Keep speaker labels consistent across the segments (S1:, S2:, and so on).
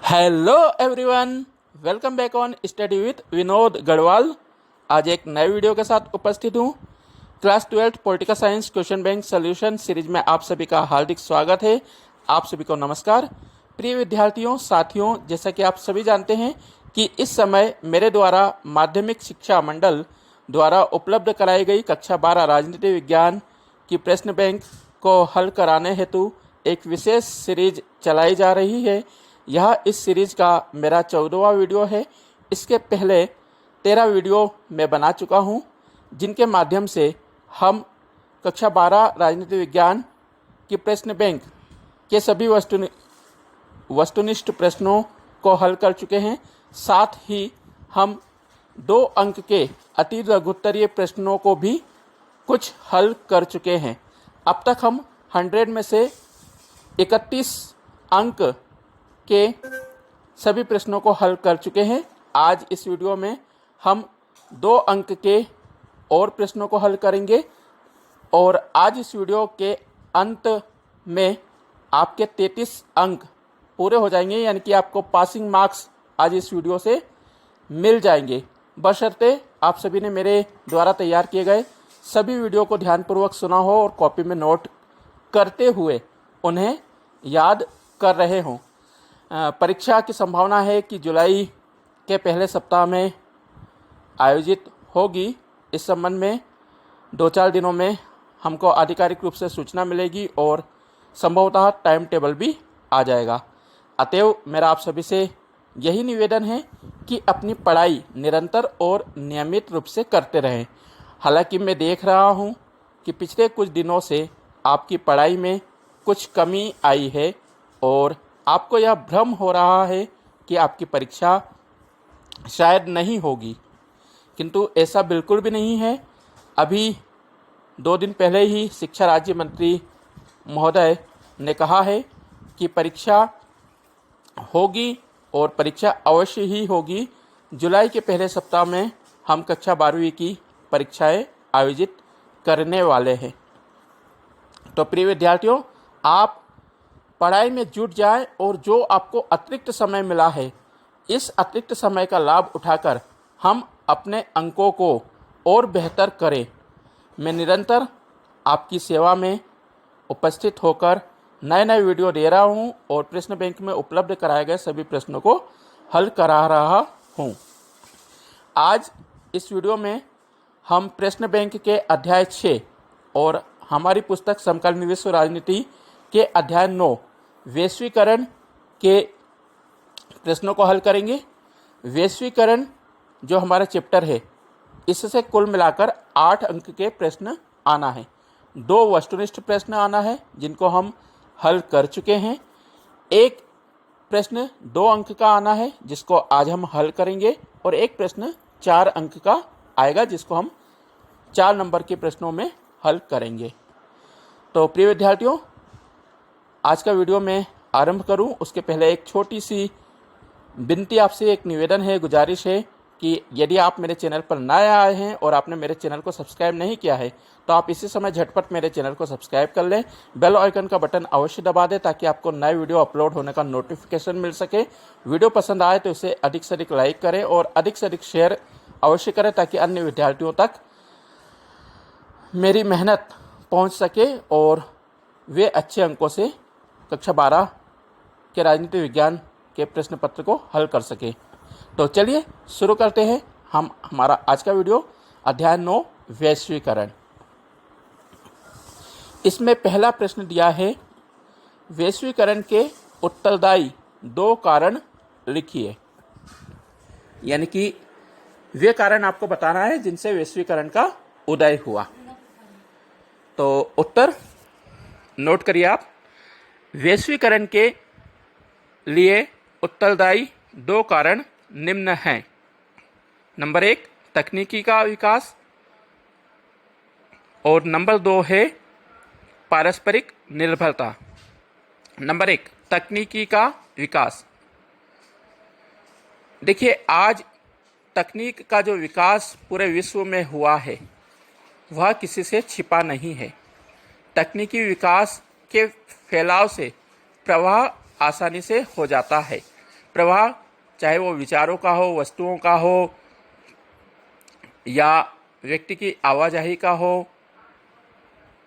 S1: Hello everyone, welcome back on study with Vinod Garhwal. आज एक नए वीडियो के साथ उपस्थित हूँ। Class 12 political science question bank solution series में आप सभी का हार्दिक स्वागत है। आप सभी को नमस्कार। प्रिय विद्यार्थियों, साथियों, जैसा कि आप सभी जानते हैं कि इस समय मेरे द्वारा माध्यमिक शिक्षा मंडल द्वारा उपलब्ध कराई गई कक्षा 12 राजनीति विज्ञान की प्रश्न बैंक को हल कराने हेतु एक विशेष सीरीज चलाई जा रही है। यह इस सीरीज का मेरा 14वां वीडियो है। इसके पहले 13 वीडियो मैं बना चुका हूं, जिनके माध्यम से हम कक्षा 12 राजनीति विज्ञान की प्रश्न बैंक के सभी वस्तुनिष्ठ प्रश्नों को हल कर चुके हैं। साथ ही हम 2 अंक के अति लघुत्तरीय प्रश्नों को भी कुछ हल कर चुके हैं। अब तक हम 100 में से 31 अंक के सभी प्रश्नों को हल कर चुके हैं। आज इस वीडियो में हम 2 अंक के और प्रश्नों को हल करेंगे और आज इस वीडियो के अंत में आपके 33 अंक पूरे हो जाएंगे, यानी कि आपको पासिंग मार्क्स आज इस वीडियो से मिल जाएंगे, बशर्ते आप सभी ने मेरे द्वारा तैयार किए गए सभी वीडियो को ध्यानपूर्वक सुना हो और कॉपी में नोट करते हुए उन्हें याद कर रहे हों। परीक्षा की संभावना है कि जुलाई के पहले सप्ताह में आयोजित होगी। इस संबंध में 2-4 दिनों में हमको आधिकारिक रूप से सूचना मिलेगी और संभवतः टाइम टेबल भी आ जाएगा। अतएव मेरा आप सभी से यही निवेदन है कि अपनी पढ़ाई निरंतर और नियमित रूप से करते रहें। हालांकि मैं देख रहा हूं कि पिछले कुछ दिनों से आपकी पढ़ाई में कुछ कमी आई है और आपको यह भ्रम हो रहा है कि आपकी परीक्षा शायद नहीं होगी, किंतु ऐसा बिल्कुल भी नहीं है। अभी 2 दिन पहले ही शिक्षा राज्य मंत्री महोदय ने कहा है कि परीक्षा होगी और परीक्षा अवश्य ही होगी। जुलाई के पहले सप्ताह में हम कक्षा 12वीं की परीक्षाएं आयोजित करने वाले हैं। तो प्रिय विद्यार्थियों, आप पढ़ाई में जुट जाए और जो आपको अतिरिक्त समय मिला है, इस अतिरिक्त समय का लाभ उठाकर हम अपने अंकों को और बेहतर करें। मैं निरंतर आपकी सेवा में उपस्थित होकर नए नए वीडियो दे रहा हूं और प्रश्न बैंक में उपलब्ध कराए गए सभी प्रश्नों को हल करा रहा हूं। आज इस वीडियो में हम प्रश्न बैंक के अध्याय 6 और हमारी पुस्तक समकालीन विश्व राजनीति के अध्याय 9 वैश्वीकरण के प्रश्नों को हल करेंगे। वैश्वीकरण जो हमारा चैप्टर है, इससे कुल मिलाकर 8 अंक के प्रश्न आना है। 2 वस्तुनिष्ठ प्रश्न आना है जिनको हम हल कर चुके हैं। एक प्रश्न 2 अंक का आना है जिसको आज हम हल करेंगे और एक प्रश्न 4 अंक का आएगा जिसको हम 4 नंबर के प्रश्नों में हल करेंगे। तो प्रिय विद्यार्थियों, आज का वीडियो मैं आरंभ करूं उसके पहले एक छोटी सी विनती, आपसे एक निवेदन है, गुजारिश है कि यदि आप मेरे चैनल पर नए आए हैं और आपने मेरे चैनल को सब्सक्राइब नहीं किया है तो आप इसी समय झटपट मेरे चैनल को सब्सक्राइब कर लें। बेल आइकन का बटन अवश्य दबा दें ताकि आपको नए वीडियो अपलोड होने का नोटिफिकेशन मिल सके। वीडियो पसंद आए तो इसे अधिक से अधिक लाइक करें और अधिक से अधिक शेयर अवश्य करें ताकि अन्य विद्यार्थियों तक मेरी मेहनत पहुँच सके और वे अच्छे अंकों से कक्षा 12 के राजनीति विज्ञान के प्रश्न पत्र को हल कर सके। तो चलिए शुरू करते हैं हम हमारा आज का वीडियो। अध्याय 9 वैश्वीकरण। इसमें पहला प्रश्न दिया है, वैश्वीकरण के उत्तरदायी 2 कारण लिखिए। यानी कि वे कारण आपको बताना है जिनसे वैश्वीकरण का उदय हुआ। तो उत्तर नोट करिए आप। वैश्वीकरण के लिए उत्तरदायी 2 कारण निम्न हैं। नंबर 1 तकनीकी का विकास और नंबर 2 है पारस्परिक निर्भरता। नंबर 1 तकनीकी का विकास। देखिए, आज तकनीक का जो विकास पूरे विश्व में हुआ है वह किसी से छिपा नहीं है। तकनीकी विकास के फैलाव से प्रवाह आसानी से हो जाता है। प्रवाह, चाहे वो विचारों का हो, वस्तुओं का हो या व्यक्ति की आवाजाही का हो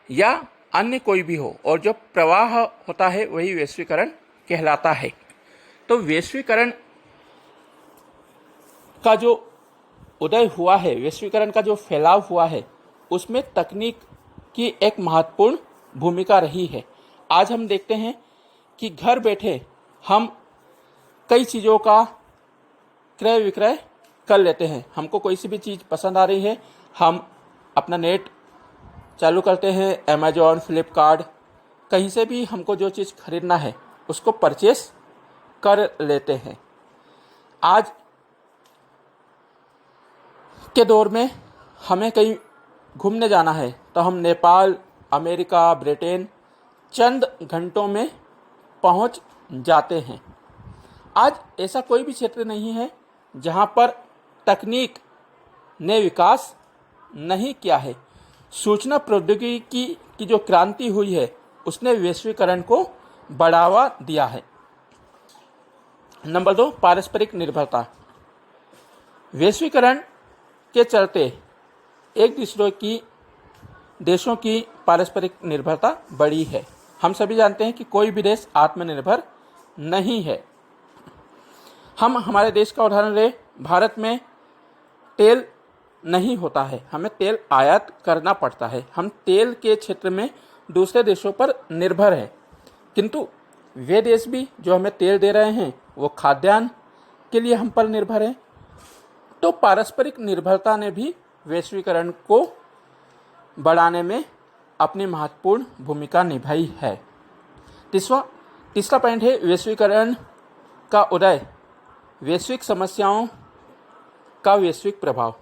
S1: या अन्य कोई भी हो, और जो प्रवाह होता है वही वैश्वीकरण कहलाता है। तो वैश्वीकरण का जो उदय हुआ है, वैश्वीकरण का जो फैलाव हुआ है, उसमें तकनीक की एक महत्वपूर्ण भूमिका रही है। आज हम देखते हैं कि घर बैठे हम कई चीज़ों का क्रय विक्रय कर लेते हैं। हमको कोई सी भी चीज़ पसंद आ रही है, हम अपना नेट चालू करते हैं, अमेजॉन, फ्लिपकार्ट, कहीं से भी हमको जो चीज़ खरीदना है उसको परचेस कर लेते हैं। आज के दौर में हमें कहीं घूमने जाना है तो हम नेपाल, अमेरिका, ब्रिटेन चंद घंटों में पहुंच जाते हैं। आज ऐसा कोई भी क्षेत्र नहीं है जहां पर तकनीक ने विकास नहीं किया है। सूचना प्रौद्योगिकी की जो क्रांति हुई है उसने वैश्वीकरण को बढ़ावा दिया है। नंबर 2, पारस्परिक निर्भरता। वैश्वीकरण के चलते एक दूसरे की देशों की पारस्परिक निर्भरता बढ़ी है। हम सभी जानते हैं कि कोई भी देश आत्मनिर्भर नहीं है। हम हमारे देश का उदाहरण लें, भारत में तेल नहीं होता है, हमें तेल आयात करना पड़ता है। हम तेल के क्षेत्र में दूसरे देशों पर निर्भर हैं, किंतु वे देश भी जो हमें तेल दे रहे हैं वो खाद्यान्न के लिए हम पर निर्भर हैं। तो पारस्परिक निर्भरता ने भी वैश्वीकरण को बढ़ाने में अपनी महत्वपूर्ण भूमिका निभाई है। तीसरा पॉइंट है वैश्वीकरण का उदय, वैश्विक समस्याओं का वैश्विक प्रभाव।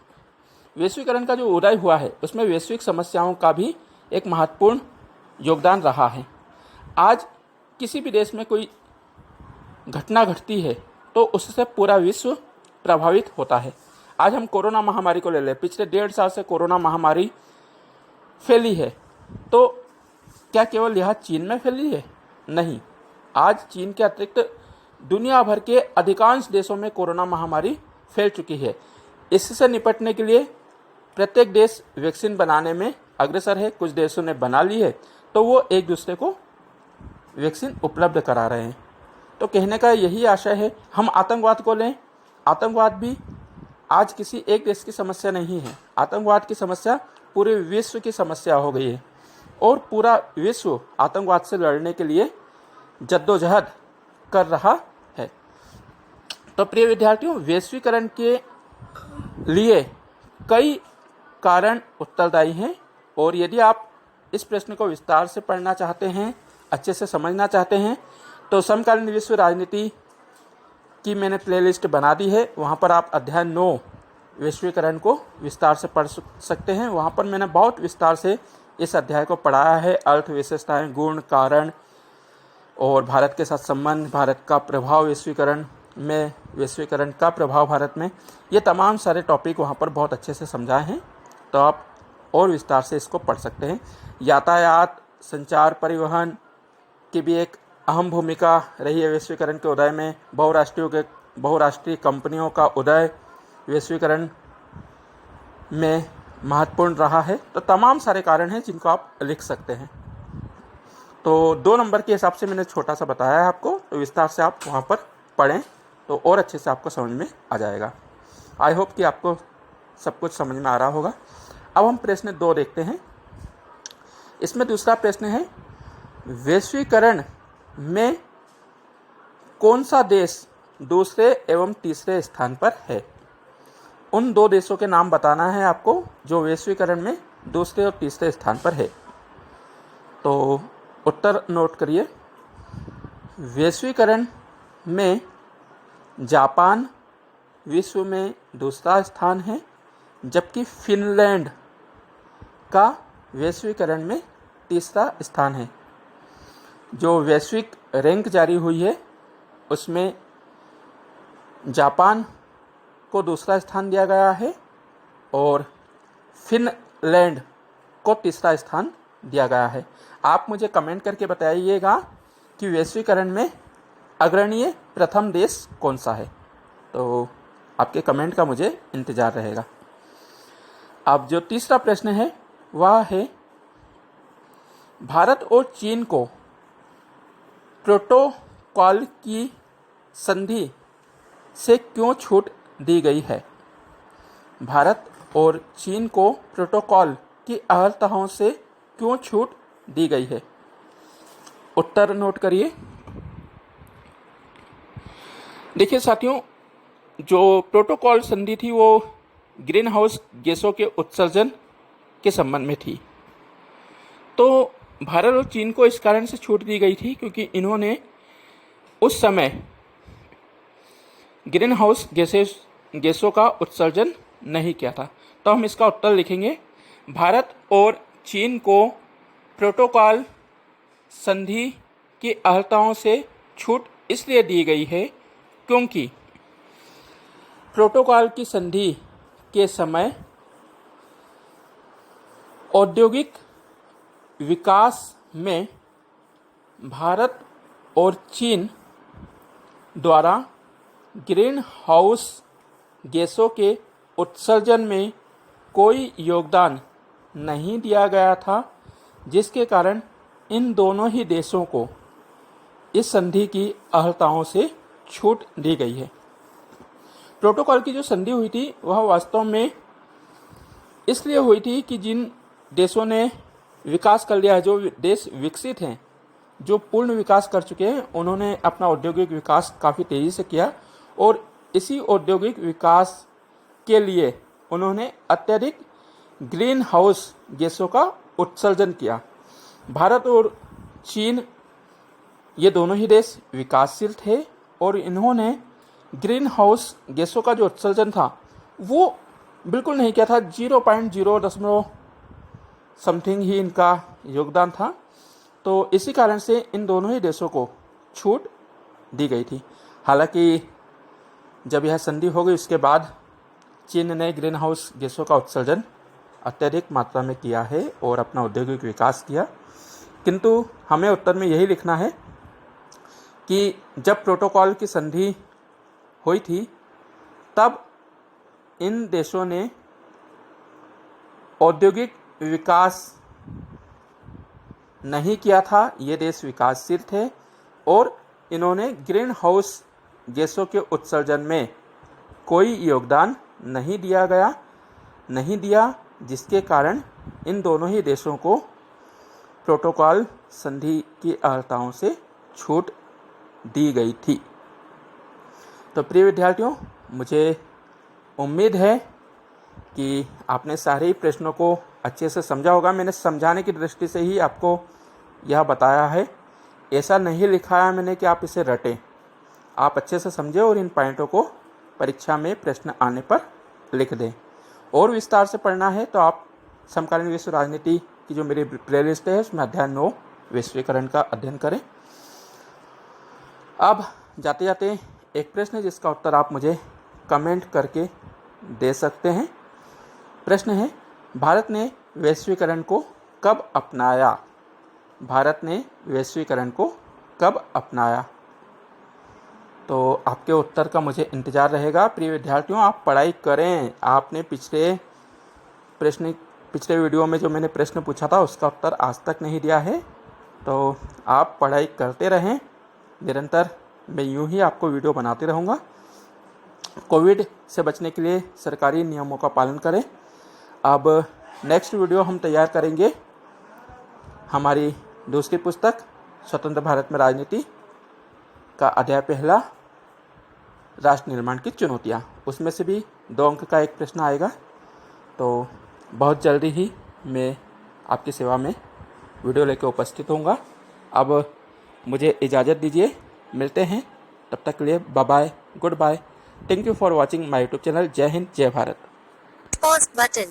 S1: वैश्वीकरण का जो उदय हुआ है उसमें वैश्विक समस्याओं का भी एक महत्वपूर्ण योगदान रहा है। आज किसी भी देश में कोई घटना घटती है तो उससे पूरा विश्व प्रभावित होता है। आज हम कोरोना महामारी को ले लें, पिछले 1.5 साल से कोरोना महामारी फैली है, तो क्या केवल यह चीन में फैली है? नहीं, आज चीन के अतिरिक्त दुनिया भर के अधिकांश देशों में कोरोना महामारी फैल चुकी है। इससे निपटने के लिए प्रत्येक देश वैक्सीन बनाने में अग्रसर है। कुछ देशों ने बना ली है तो वो एक दूसरे को वैक्सीन उपलब्ध करा रहे हैं। तो कहने का यही आशय है। हम आतंकवाद को लें, आतंकवाद भी आज किसी एक देश की समस्या नहीं है। आतंकवाद की समस्या पूरे विश्व की समस्या हो गई है और पूरा विश्व आतंकवाद से लड़ने के लिए जद्दोजहद कर रहा है। तो प्रिय विद्यार्थियों, वैश्वीकरण के लिए कई कारण उत्तरदायी हैं, और यदि आप इस प्रश्न को विस्तार से पढ़ना चाहते हैं, अच्छे से समझना चाहते हैं, तो समकालीन विश्व राजनीति की मैंने प्लेलिस्ट बना दी है। वहाँ पर आप अध्याय 9 वैश्वीकरण को विस्तार से पढ़ सकते हैं। वहाँ पर मैंने बहुत विस्तार से इस अध्याय को पढ़ाया है। अर्थ, विशेषताएं, गुण, कारण और भारत के साथ संबंध, भारत का प्रभाव वैश्वीकरण में, वैश्वीकरण का प्रभाव भारत में, ये तमाम सारे टॉपिक वहाँ पर बहुत अच्छे से समझाए हैं। तो आप और विस्तार से इसको पढ़ सकते हैं। यातायात, संचार, परिवहन की भी एक अहम भूमिका रही है वैश्वीकरण के उदय में। बहुराष्ट्रीय कंपनियों का उदय वैश्वीकरण में महत्वपूर्ण रहा है। तो तमाम सारे कारण हैं जिनको आप लिख सकते हैं। तो 2 नंबर के हिसाब से मैंने छोटा सा बताया है आपको, तो विस्तार से आप वहाँ पर पढ़ें तो और अच्छे से आपको समझ में आ जाएगा। आई होप कि आपको सब कुछ समझ में आ रहा होगा। अब हम प्रश्न 2 देखते हैं। इसमें दूसरा प्रश्न है, वैश्वीकरण में कौन सा देश दूसरे एवं तीसरे स्थान पर है? उन 2 देशों के नाम बताना है आपको जो वैश्वीकरण में दूसरे और तीसरे स्थान पर है। तो उत्तर नोट करिए। वैश्वीकरण में जापान विश्व में दूसरा स्थान है, जबकि फिनलैंड का वैश्वीकरण में तीसरा स्थान है। जो वैश्विक रैंक जारी हुई है उसमें जापान को दूसरा स्थान दिया गया है और फिनलैंड को तीसरा स्थान दिया गया है। आप मुझे कमेंट करके बताइएगा कि वैश्वीकरण में अग्रणीय प्रथम देश कौन सा है? तो आपके कमेंट का मुझे इंतज़ार रहेगा। अब जो तीसरा प्रश्न है वह है, भारत और चीन को प्रोटोकॉल की संधि से क्यों छूट दी गई है? भारत और चीन को प्रोटोकॉल की अर्हताओं से क्यों छूट दी गई है? उत्तर नोट करिए। देखिए साथियों, जो प्रोटोकॉल संधि थी वो ग्रीन हाउस गैसों के उत्सर्जन के संबंध में थी। तो भारत और चीन को इस कारण से छूट दी गई थी क्योंकि इन्होंने उस समय ग्रीन हाउस गैसों का उत्सर्जन नहीं किया था। तो हम इसका उत्तर लिखेंगे, भारत और चीन को प्रोटोकॉल संधि की अर्हताओं से छूट इसलिए दी गई है क्योंकि प्रोटोकॉल की संधि के समय औद्योगिक विकास में भारत और चीन द्वारा ग्रीन हाउस गैसों के उत्सर्जन में कोई योगदान नहीं दिया गया था, जिसके कारण इन दोनों ही देशों को इस संधि की अर्हताओं से छूट दी गई है। प्रोटोकॉल की जो संधि हुई थी वह वास्तव में इसलिए हुई थी कि जिन देशों ने विकास कर लिया है, जो देश विकसित हैं, जो पूर्ण विकास कर चुके हैं, उन्होंने अपना औद्योगिक विकास काफ़ी तेज़ी से किया और इसी औद्योगिक विकास के लिए उन्होंने अत्यधिक ग्रीन हाउस गैसों का उत्सर्जन किया। भारत और चीन ये दोनों ही देश विकासशील थे और इन्होंने ग्रीन हाउस गैसों का जो उत्सर्जन था वो बिल्कुल नहीं किया था। 0.0 समथिंग ही इनका योगदान था। तो इसी कारण से इन दोनों ही देशों को छूट दी गई थी। हालांकि जब यह संधि हो गई उसके बाद चीन ने ग्रीन हाउस गैसों का उत्सर्जन अत्यधिक मात्रा में किया है और अपना औद्योगिक विकास किया, किंतु हमें उत्तर में यही लिखना है कि जब प्रोटोकॉल की संधि हुई थी तब इन देशों ने औद्योगिक विकास नहीं किया था। ये देश विकासशील थे और इन्होंने ग्रीन हाउस गैसों के उत्सर्जन में कोई योगदान नहीं दिया, जिसके कारण इन दोनों ही देशों को प्रोटोकॉल संधि की अर्हताओं से छूट दी गई थी। तो प्रिय विद्यार्थियों, मुझे उम्मीद है कि आपने सारे ही प्रश्नों को अच्छे से समझा होगा। मैंने समझाने की दृष्टि से ही आपको यह बताया है, ऐसा नहीं लिखा है मैंने कि आप इसे रटें। आप अच्छे से समझें और इन पॉइंटों को परीक्षा में प्रश्न आने पर लिख दें। और विस्तार से पढ़ना है तो आप समकालीन विश्व राजनीति की जो मेरी प्लेलिस्ट है उसमें अध्याय 9 वैश्वीकरण का अध्ययन करें। अब जाते जाते एक प्रश्न है जिसका उत्तर आप मुझे कमेंट करके दे सकते हैं। प्रश्न है, भारत ने वैश्वीकरण को कब अपनाया? भारत ने वैश्वीकरण को कब अपनाया? तो आपके उत्तर का मुझे इंतज़ार रहेगा। प्रिय विद्यार्थियों, आप पढ़ाई करें। आपने पिछले वीडियो में जो मैंने प्रश्न पूछा था उसका उत्तर आज तक नहीं दिया है, तो आप पढ़ाई करते रहें निरंतर। मैं यूं ही आपको वीडियो बनाते रहूँगा। कोविड से बचने के लिए सरकारी नियमों का पालन करें। अब नेक्स्ट वीडियो हम तैयार करेंगे हमारी दूसरी पुस्तक स्वतंत्र भारत में राजनीति का अध्याय 1 राष्ट्र निर्माण की चुनौतियाँ। उसमें से भी 2 अंक का एक प्रश्न आएगा। तो बहुत जल्दी ही मैं आपकी सेवा में वीडियो लेकर उपस्थित होऊंगा। अब मुझे इजाज़त दीजिए, मिलते हैं। तब तक के लिए bye bye, good bye. Thank you for watching my YouTube channel. जय हिंद, जय भारत।
S2: Pause button.